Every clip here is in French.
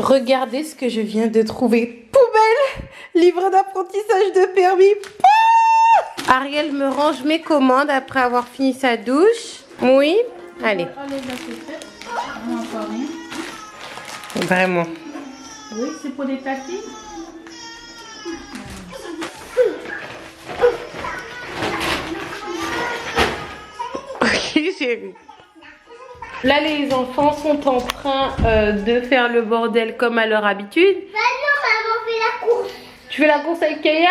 Regardez ce que je viens de trouver. Poubelle! Livre d'apprentissage de permis. Ah! Ariel me range mes commandes après avoir fini sa douche. Oui? Allez. Vraiment. Oui, c'est pour les tapis. Ok, chérie. Là, les enfants sont en train de faire le bordel comme à leur habitude. Bah non, maman fait la course. Tu fais la course avec Kaya?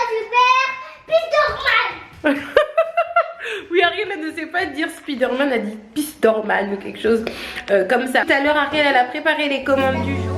Super. Spider-Man. Oui, Ariel, elle ne sait pas dire Spider-Man, elle dit Pistorman ou quelque chose comme ça. Tout à l'heure, Ariel, elle a préparé les commandes du jour.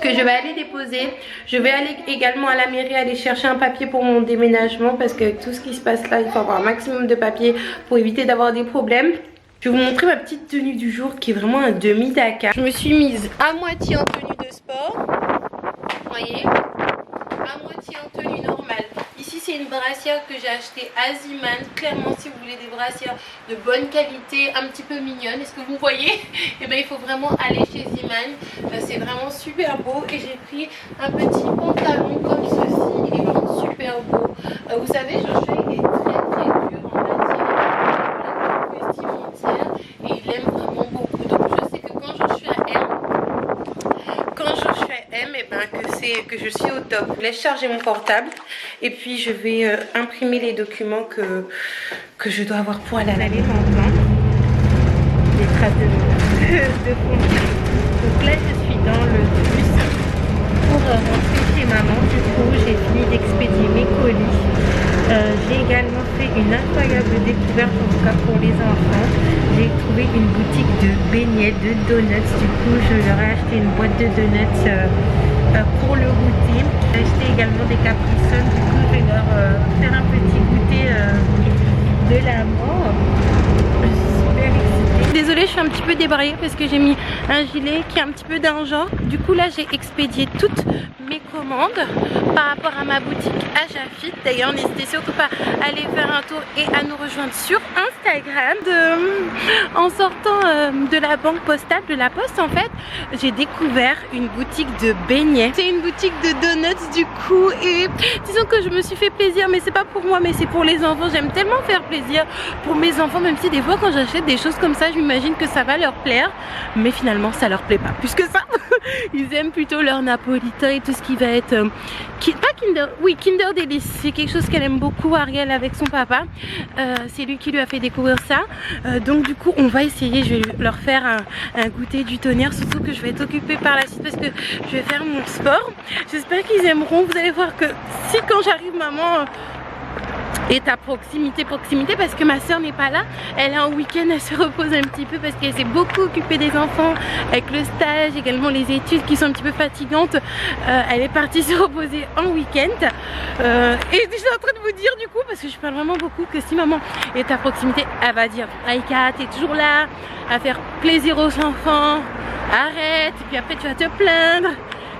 Je vais aller déposer. Je vais aller également à la mairie aller chercher un papier pour mon déménagement parce que tout ce qui se passe là, il faut avoir un maximum de papier pour éviter d'avoir des problèmes. Je vais vous montrer ma petite tenue du jour qui est vraiment un demi-Dakar. Je me suis mise à moitié en tenue de sport. Vous voyez, à moitié en tenue normale. Ici c'est une brassière que j'ai achetée à Ziman. Clairement, si vous voulez des brassières de bonne qualité, un petit peu mignonnes, est-ce que vous voyez? Et bien il faut vraiment aller chez Ziman. C'est vraiment super beau. Et j'ai pris un petit pantalon comme ceci. Il est vraiment super beau. Vous savez, Joshua il est très dur en matière vestimentaire. Et il aime vraiment beaucoup. Donc je sais que quand Joshua aime, et ben que je suis au top. Je laisse charger mon portable et puis je vais imprimer les documents que je dois avoir pour aller à l'aller maintenant. Des traces de conduite. Donc là je suis dans le bus pour rentrer chez maman. Du coup j'ai fini d'expédier mes colis. J'ai également fait une incroyable découverte, en tout cas pour les enfants. J'ai trouvé une boutique de beignets, de donuts. Du coup je leur ai acheté une boîte de donuts pour le goûter. J'ai acheté également des capricioles. Du coup je vais leur faire un petit goûter de la mort. Je suis super excitée. Désolée, je suis un petit peu débraillée parce que j'ai mis un gilet qui est un petit peu d'un genre. Du coup là j'ai expédié toutes mes commandes par rapport à ma boutique à Jafit. D'ailleurs n'hésitez surtout pas à aller faire un tour et à nous rejoindre sur Instagram. En sortant de la banque postale, de la poste en fait, j'ai découvert une boutique de beignets. C'est une boutique de donuts du coup, et disons que je me suis fait plaisir, mais c'est pas pour moi mais c'est pour les enfants. J'aime tellement faire plaisir pour mes enfants, même si des fois quand j'achète des choses comme ça je m'imagine que ça va leur plaire, mais finalement ça leur plaît pas plus que ça. Ils aiment plutôt leur napolitain et tout ce qui va être pas Kinder, oui Kinder Delice, c'est quelque chose qu'elle aime beaucoup, Ariel, avec son papa. C'est lui qui lui a fait découvrir ça. Donc du coup on va essayer, je vais leur faire un goûter du tonnerre, surtout que je vais être occupée par la suite parce que je vais faire mon sport. J'espère qu'ils aimeront. Vous allez voir que si quand j'arrive maman est à proximité parce que ma soeur n'est pas là, elle a un week-end, elle se repose un petit peu parce qu'elle s'est beaucoup occupée des enfants avec le stage, également les études qui sont un petit peu fatigantes. Elle est partie se reposer en week-end et je suis en train de vous dire du coup, parce que je parle vraiment beaucoup, que si maman est à proximité, elle va dire Aïka, t'es toujours là à faire plaisir aux enfants, arrête, et puis après tu vas te plaindre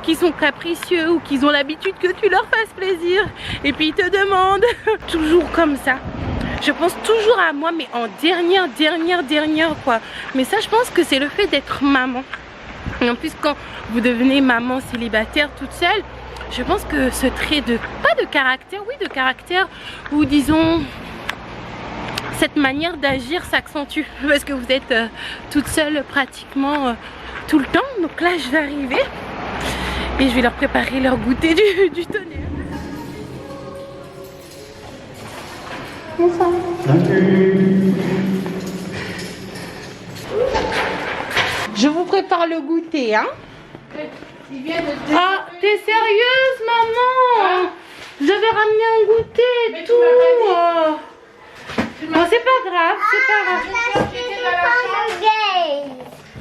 qui sont capricieux ou qu'ils ont l'habitude que tu leur fasses plaisir et puis ils te demandent toujours comme ça. Je pense toujours à moi, mais en dernière quoi. Mais ça je pense que c'est le fait d'être maman. Et en plus quand vous devenez maman célibataire toute seule, je pense que ce trait de, pas de caractère, oui de caractère, ou disons cette manière d'agir s'accentue parce que vous êtes toute seule pratiquement tout le temps. Donc là je vais arriver et je vais leur préparer leur goûter du tonnerre. Bonsoir. Je vous prépare le goûter, hein. Ah, t'es sérieuse, maman? Vous avez ramené un goûter et tout. Bon, c'est pas grave, c'est pas grave.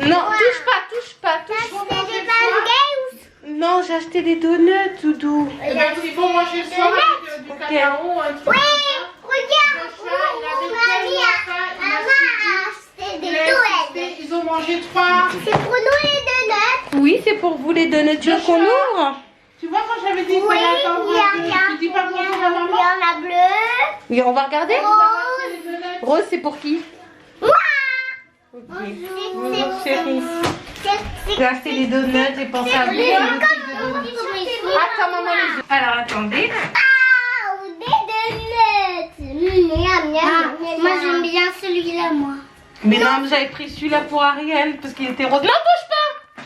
Non, touche pas. acheté des donuts, Doudou. Et ben, il faut manger le soir avec du cacao, un truc. Oui, Le regarde. chat, il avait tellement faim, il a suivi. Maman a acheté des Il a donuts. insisté, ils ont mangé 3. C'est pour nous les donuts. Oui, c'est pour vous les donuts. Tu veux qu'on ouvre? Tu vois quand j'avais dit qu'il Oui, fallait attendre un peu, tu dis pas bonjour à il y maman? en a bleu. Oui, on va regarder. Rose. Les donuts. Rose, c'est pour qui? Moi. Ok. Bonjour. Chérie. J'ai acheté des donuts, j'ai pensé à vous. Attends, maman, les yeux. Alors, attendez. Ah, des donuts. Moi j'aime bien celui-là, moi. Mais non, mais j'avais pris celui-là pour Ariel parce qu'il était rose. Non, bouge pas!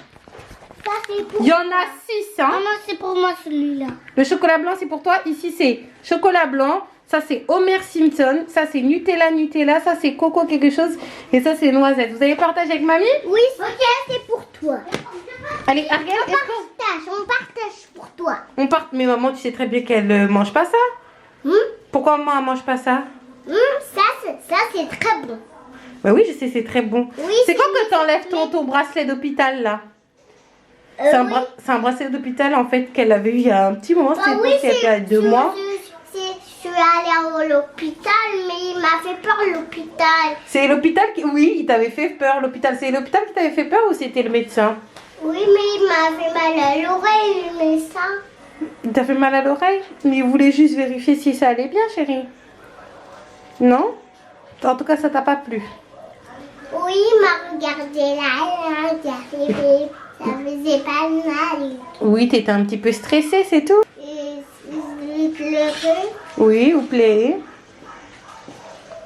Ça c'est pour Il y en a 6, hein. Maman, c'est pour moi celui-là. Le chocolat blanc, c'est pour toi. Ici, c'est chocolat blanc. Ça, c'est Homer Simpson. Ça, c'est Nutella. Ça, c'est coco quelque chose. Et ça, c'est noisette. Vous avez partagé avec mamie? Oui, ok, c'est pour toi. Allez, Ariel, est-ce qu'on... On partage pour toi. On part. Mais maman, tu sais très bien qu'elle mange pas ça. Pourquoi maman, elle mange pas ça? Ça c'est très bon. Bah oui, je sais, c'est très bon. Oui, c'est quand que t'enlèves ton bracelet d'hôpital, là? C'est un bracelet d'hôpital, en fait, qu'elle avait eu il y a un petit moment. C'était il y a 2 mois. Je suis allée à l'hôpital, mais il m'a fait peur l'hôpital. C'est l'hôpital qui... Oui, il t'avait fait peur, l'hôpital. C'est l'hôpital qui t'avait fait peur ou c'était le médecin? Oui, mais il m'a fait mal à l'oreille, le médecin. Il t'a fait mal à l'oreille? Mais il voulait juste vérifier si ça allait bien, chérie. Non? En tout cas, ça t'a pas plu. Oui, il m'a regardé là, ça faisait pas mal. Oui, t'étais un petit peu stressée, c'est tout? Et il pleurait. Oui, vous plaît.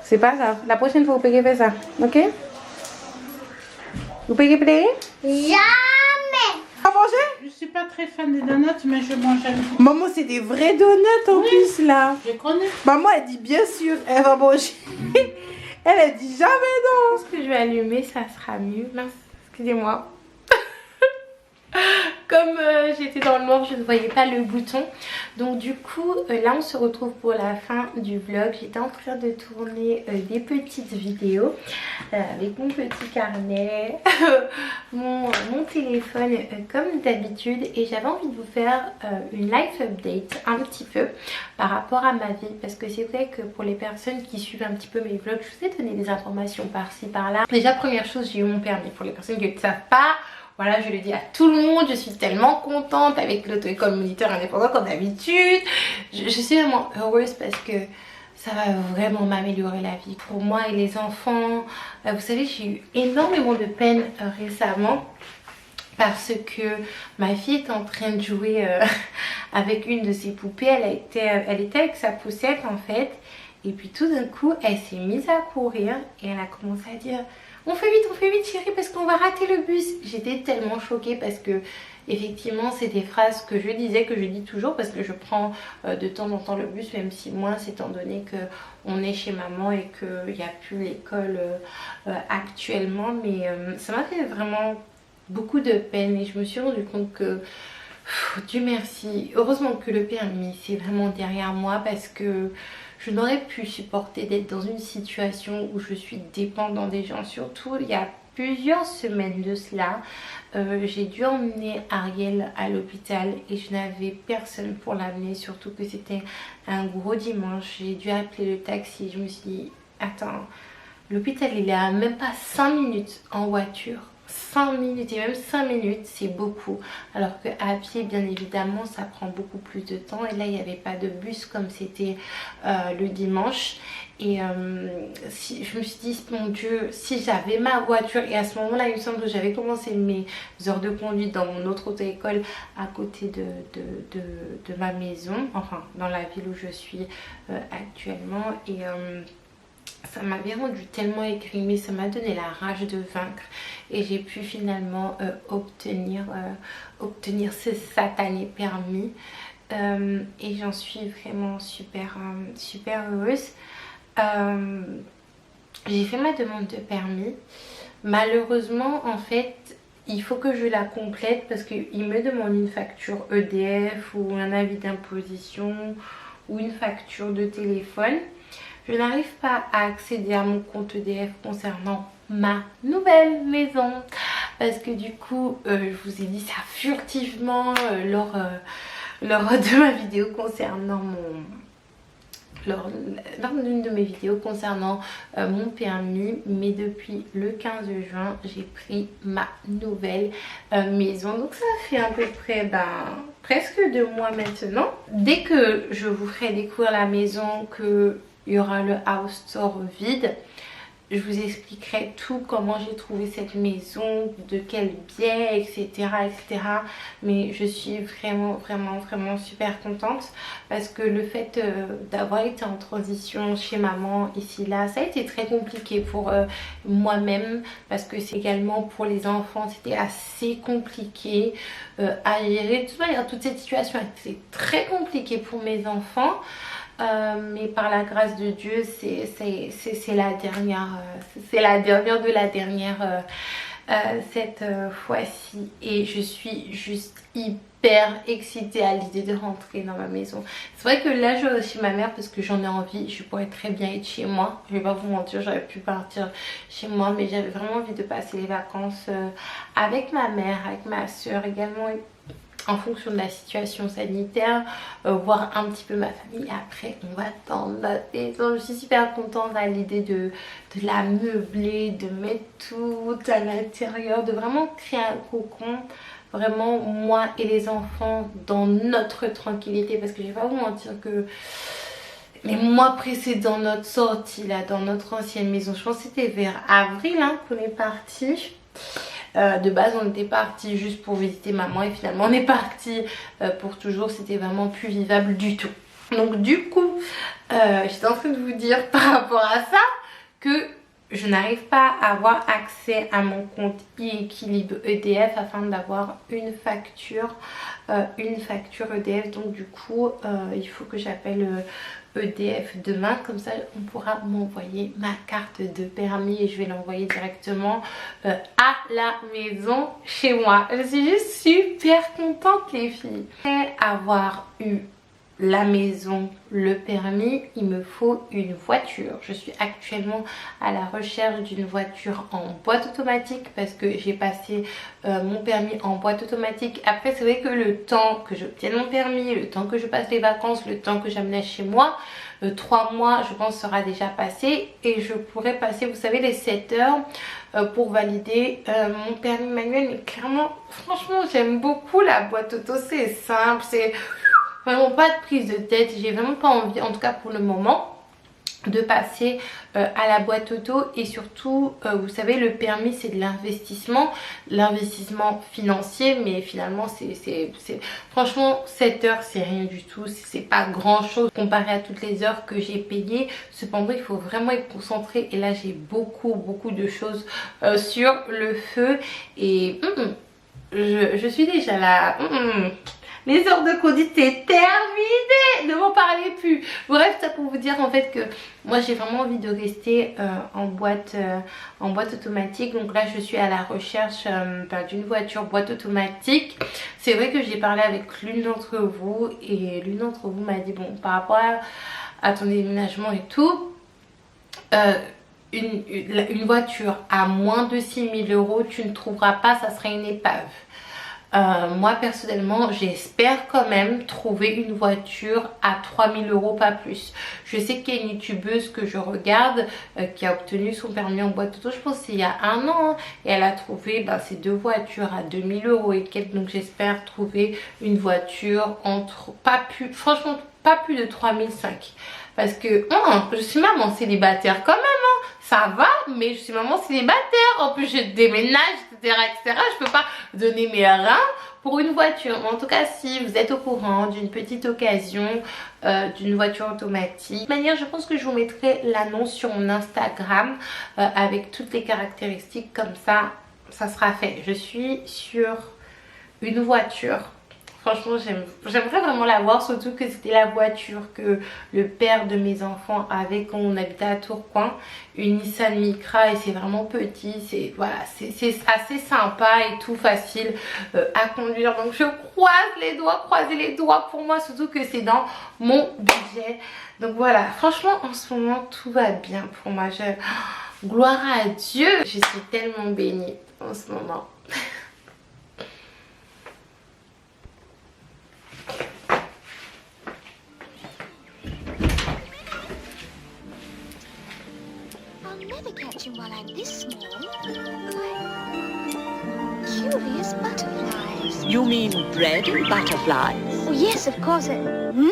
C'est pas grave. La prochaine fois, vous pouvez faire ça. Ok? Vous pouvez play? Jamais. À manger? Je suis pas très fan des donuts, mais je mange un peu. Maman, c'est des vrais donuts en plus, là. Je connais. Maman, elle dit bien sûr, elle va manger. Elle dit jamais non. Je pense que je vais allumer, ça sera mieux. Mince, excusez-moi. Comme j'étais dans le noir, je ne voyais pas le bouton. Donc du coup, là on se retrouve pour la fin du vlog. J'étais en train de tourner des petites vidéos avec mon petit carnet, mon téléphone comme d'habitude. Et j'avais envie de vous faire une life update un petit peu par rapport à ma vie. Parce que c'est vrai que pour les personnes qui suivent un petit peu mes vlogs, je vous ai donné des informations par-ci par-là. Déjà, première chose, j'ai eu mon permis. Pour les personnes qui ne le savent pas, voilà, je le dis à tout le monde, je suis tellement contente avec l'auto-école moniteur indépendant comme d'habitude. Je suis vraiment heureuse parce que ça va vraiment m'améliorer la vie pour moi et les enfants. Vous savez, j'ai eu énormément de peine récemment parce que ma fille est en train de jouer avec une de ses poupées. Elle était avec sa poussette en fait. Et puis tout d'un coup, elle s'est mise à courir et elle a commencé à dire... On fait vite chérie parce qu'on va rater le bus. J'étais tellement choquée parce que effectivement c'est des phrases que je disais, que je dis toujours parce que je prends de temps en temps le bus, même si moins étant donné que on est chez maman et qu'il n'y a plus l'école actuellement. Mais ça m'a fait vraiment beaucoup de peine et je me suis rendu compte que Dieu merci, heureusement que le permis c'est vraiment derrière moi parce que je n'aurais pu supporter d'être dans une situation où je suis dépendante des gens. Surtout il y a plusieurs semaines de cela, j'ai dû emmener Ariel à l'hôpital et je n'avais personne pour l'amener, surtout que c'était un gros dimanche. J'ai dû appeler le taxi, je me suis dit attends, l'hôpital il est à même pas 5 minutes en voiture. 5 minutes et même 5 minutes c'est beaucoup, alors que à pied bien évidemment ça prend beaucoup plus de temps. Et là il n'y avait pas de bus comme c'était le dimanche et je me suis dit mon Dieu, si j'avais ma voiture. Et à ce moment là il me semble que j'avais commencé mes heures de conduite dans mon autre auto-école à côté de ma maison, enfin dans la ville où je suis actuellement. Et ça m'avait rendu tellement écrimée, ça m'a donné la rage de vaincre et j'ai pu finalement obtenir ce satané permis et j'en suis vraiment super heureuse. J'ai fait ma demande de permis. Malheureusement en fait il faut que je la complète parce qu'il me demande une facture EDF ou un avis d'imposition ou une facture de téléphone. Je n'arrive pas à accéder à mon compte EDF concernant ma nouvelle maison. parce que du coup je vous ai dit ça furtivement lors de ma vidéo concernant lors d'une de mes vidéos concernant mon permis, mais depuis le 15 juin j'ai pris ma nouvelle maison, donc ça fait à peu près presque 2 mois maintenant. Dès que je vous ferai découvrir la maison, qu'il y aura le house tour vide, je vous expliquerai tout, comment j'ai trouvé cette maison, de quel biais, etc., etc. Mais je suis vraiment super contente parce que le fait d'avoir été en transition chez maman ici là, ça a été très compliqué pour moi-même, parce que c'est également pour les enfants, c'était assez compliqué à gérer. De toute manière, toute cette situation était très compliquée pour mes enfants. Mais par la grâce de Dieu, c'est la dernière, c'est la dernière de la dernière cette fois-ci, et je suis juste hyper excitée à l'idée de rentrer dans ma maison. C'est vrai que là je vais chez ma mère parce que j'en ai envie, je pourrais très bien être chez moi, je vais pas vous mentir, j'aurais pu partir chez moi, mais j'avais vraiment envie de passer les vacances avec ma mère, avec ma soeur également, en fonction de la situation sanitaire, voir un petit peu ma famille. Après on va dans notre maison. Je suis super contente à l'idée de la meubler, de mettre tout à l'intérieur, de vraiment créer un cocon, vraiment moi et les enfants dans notre tranquillité, parce que je vais pas vous mentir que les mois précédents, notre sortie là dans notre ancienne maison, je pense que c'était vers avril qu'on est parti. De base on était parti juste pour visiter maman et finalement on est parti pour toujours. C'était vraiment plus vivable du tout. Donc du coup j'étais en train de vous dire par rapport à ça que je n'arrive pas à avoir accès à mon compte e-équilibre EDF afin d'avoir une facture EDF. Donc du coup il faut que j'appelle EDF demain, comme ça on pourra m'envoyer ma carte de permis et je vais l'envoyer directement à la maison chez moi. Je suis juste super contente les filles. Après avoir eu la maison, le permis, il me faut une voiture. Je suis actuellement à la recherche d'une voiture en boîte automatique parce que j'ai passé mon permis en boîte automatique. Après c'est vrai que le temps que j'obtienne mon permis, le temps que je passe les vacances, le temps que j'amène chez moi, 3 mois je pense sera déjà passé et je pourrais passer, vous savez, les 7 heures pour valider mon permis manuel. Mais clairement franchement j'aime beaucoup la boîte auto, c'est simple, c'est vraiment pas de prise de tête. J'ai vraiment pas envie, en tout cas pour le moment, de passer à la boîte auto. Et surtout vous savez, le permis c'est de l'investissement financier, mais finalement c'est franchement 7 heures c'est rien du tout, c'est pas grand chose comparé à toutes les heures que j'ai payées. Cependant il faut vraiment être concentré et là j'ai beaucoup de choses sur le feu et je suis déjà là. Les heures de conduite c'est terminé, ne m'en parlez plus. Bref, ça pour vous dire en fait que moi j'ai vraiment envie de rester en boîte automatique. Donc là je suis à la recherche d'une voiture boîte automatique. C'est vrai que j'ai parlé avec l'une d'entre vous et l'une d'entre vous m'a dit bon, par rapport à ton déménagement et tout, une voiture à moins de 6 000 € tu ne trouveras pas, ça serait une épave. Moi personnellement j'espère quand même trouver une voiture à 3 000 €, pas plus. Je sais qu'il y a une youtubeuse que je regarde qui a obtenu son permis en boîte auto, je pense que c'est il y a 1 an, et elle a trouvé ces 2 voitures à 2 000 € et quelques. Donc j'espère trouver une voiture entre franchement pas plus de 3 500 €. Parce que je suis maman célibataire quand même, ça va, mais je suis maman célibataire, en plus je déménage, etc. Je peux pas donner mes reins pour une voiture. En tout cas, si vous êtes au courant d'une petite occasion d'une voiture automatique, de toute manière je pense que je vous mettrai l'annonce sur mon Instagram avec toutes les caractéristiques, comme ça sera fait. Je suis sur une voiture. Franchement j'aimerais vraiment la voir, surtout que c'était la voiture que le père de mes enfants avait quand on habitait à Tourcoing, une Nissan Micra, et c'est vraiment petit, c'est assez sympa et tout, facile à conduire. Donc je croisez les doigts pour moi, surtout que c'est dans mon budget. Donc voilà, franchement en ce moment tout va bien pour moi. Gloire à Dieu, je suis tellement bénie en ce moment. I'll never catch him while I'm this small. Why, curious butterflies. You mean bread and butterflies? Oh, yes, of course. Hmm?